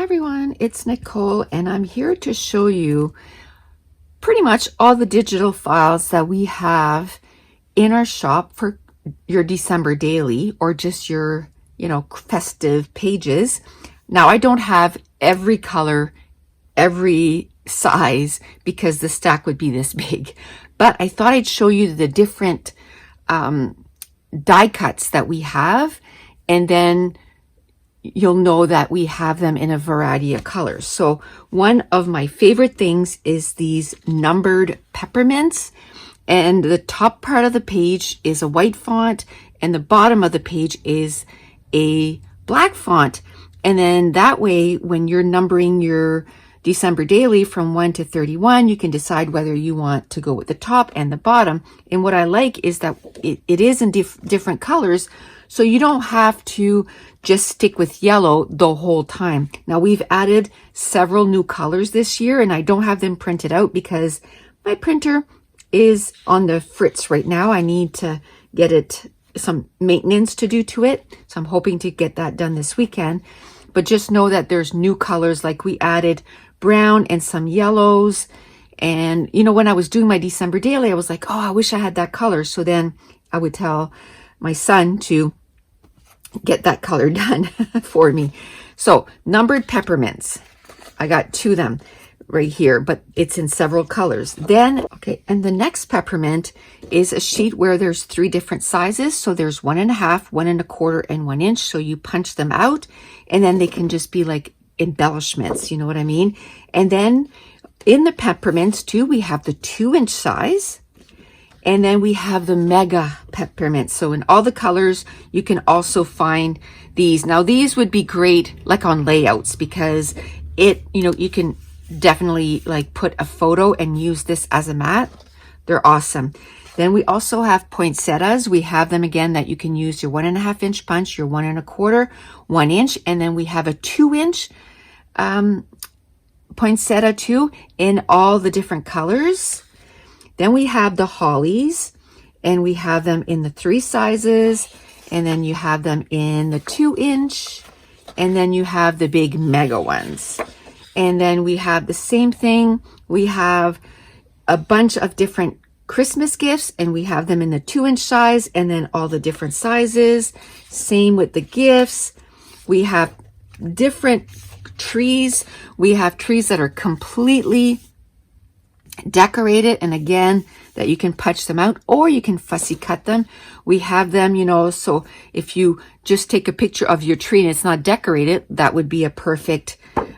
everyone, it's Nicole and I'm here to show you pretty much all the digital files that we have in our shop for your December daily or just your, festive pages. Now I don't have every color, every size because the stack would be this big, but I thought I'd show you the different die cuts that we have, and then you'll know that we have them in a variety of colors. So one of my favorite things is these numbered peppermints, and the top part of the page is a white font and the bottom of the page is a black font. And then that way, when you're numbering your December daily from 1 to 31, you can decide whether you want to go with the top and the bottom. And what I like is that it is in different colors, so you don't have to just stick with yellow the whole time. Now we've added several new colors this year and I don't have them printed out because my printer is on the fritz right now. I need to get it some maintenance to do to it. So I'm hoping to get that done this weekend. But just know that there's new colors, like we added brown and some yellows. And when I was doing my December daily, I was like, oh, I wish I had that color. So then I would tell my son to get that color done for me. So numbered peppermints, I got 2 of them right here, but it's in several colors. Then, and the next peppermint is a sheet where there's 3 different sizes. So there's 1.5, 1 1/4, and 1 inch. So you punch them out and then they can just be like embellishments, you know what I mean? And then in the peppermints too, we have the 2-inch size. And then we have the mega peppermint. So in all the colors, you can also find these. Now these would be great like on layouts because you can definitely like put a photo and use this as a mat. They're awesome. Then we also have poinsettias. We have them again that you can use your 1.5 inch punch, your 1 1/4, 1 inch. And then we have a 2-inch poinsettia too in all the different colors. Then we have the hollies, and we have them in the 3 sizes, and then you have them in the 2-inch, and then you have the big mega ones. And then we have the same thing. We have a bunch of different Christmas gifts, and we have them in the 2-inch size, and then all the different sizes. Same with the gifts. We have different trees. We have trees that are completely decorated, and again that you can punch them out or you can fussy cut them. We have them, so if you just take a picture of your tree and it's not decorated, that would be a perfect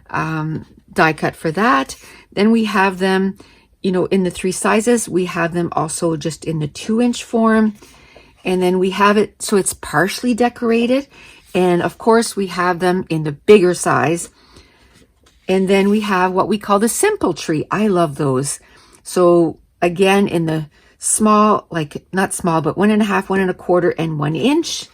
die cut for that. Then we have them, in the 3 sizes. We have them also just in the 2-inch form, and then we have it so it's partially decorated. And of course we have them in the bigger size. And then we have what we call the simple tree. I love those. So again, in the small, like not small, but 1.5, 1 1/4, and 1 inch.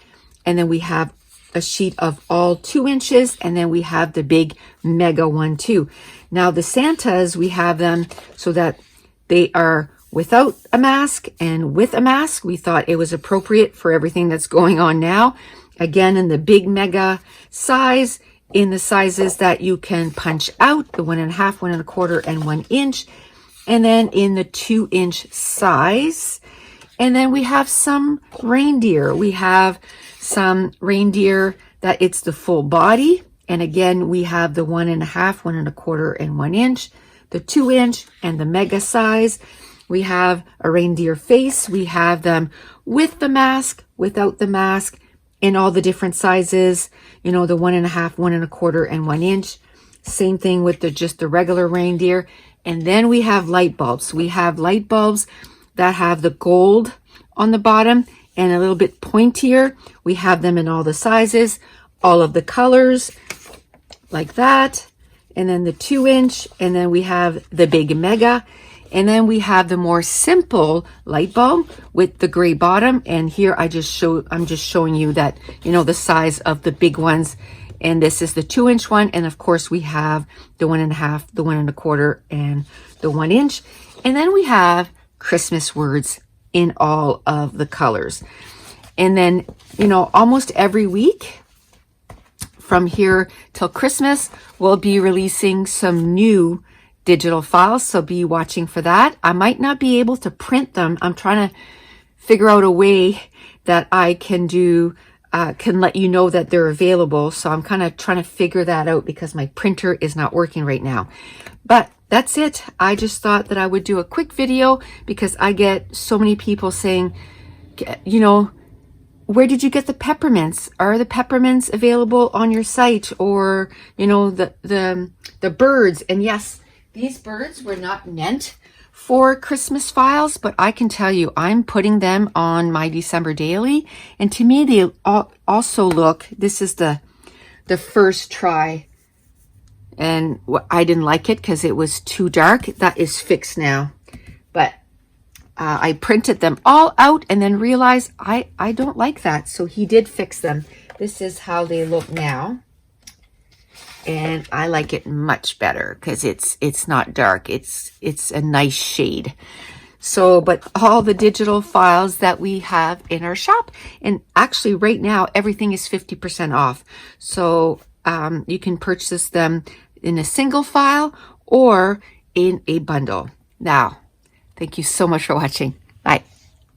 And then we have a sheet of all 2 inches. And then we have the big mega one too. Now the Santas, we have them so that they are without a mask and with a mask. We thought it was appropriate for everything that's going on now. Again, in the big mega size, in the sizes that you can punch out, the 1.5, 1 1/4, and 1 inch, and then in the 2-inch size. And then we have some reindeer. We have some reindeer that it's the full body. And again, we have the 1.5, 1 1/4, and 1 inch, the 2-inch, and the mega size. We have a reindeer face. We have them with the mask, without the mask, in all the different sizes, the 1.5, 1 1/4, and 1 inch. Same thing with just the regular reindeer. And then we have light bulbs. We have light bulbs that have the gold on the bottom and a little bit pointier. We have them in all the sizes, all of the colors, like that. And then the 2-inch, and then we have the big mega. And then we have the more simple light bulb with the gray bottom. And here I'm just showing you that, the size of the big ones. And this is the 2-inch one. And of course we have the 1.5, the 1 1/4, and the 1 inch. And then we have Christmas words in all of the colors. And then, almost every week from here till Christmas, we'll be releasing some new digital files, so be watching for that. I might not be able to print them. I'm trying to figure out a way that I can do, can let you know that they're available. So I'm kind of trying to figure that out because my printer is not working right now. But that's it. I just thought that I would do a quick video because I get so many people saying, you know, where did you get the peppermints? Are the peppermints available on your site? Or, you know, the birds. And yes, these birds were not meant for Christmas files, but I can tell you, I'm putting them on my December daily. And to me, they also look, this is the first try. And I didn't like it because it was too dark. That is fixed now. But I printed them all out and then realized I don't like that. So he did fix them. This is how they look now. And I like it much better because it's not dark. It's a nice shade. So, but all the digital files that we have in our shop, and actually right now everything is 50% off. So you can purchase them in a single file or in a bundle. Now, thank you so much for watching. Bye.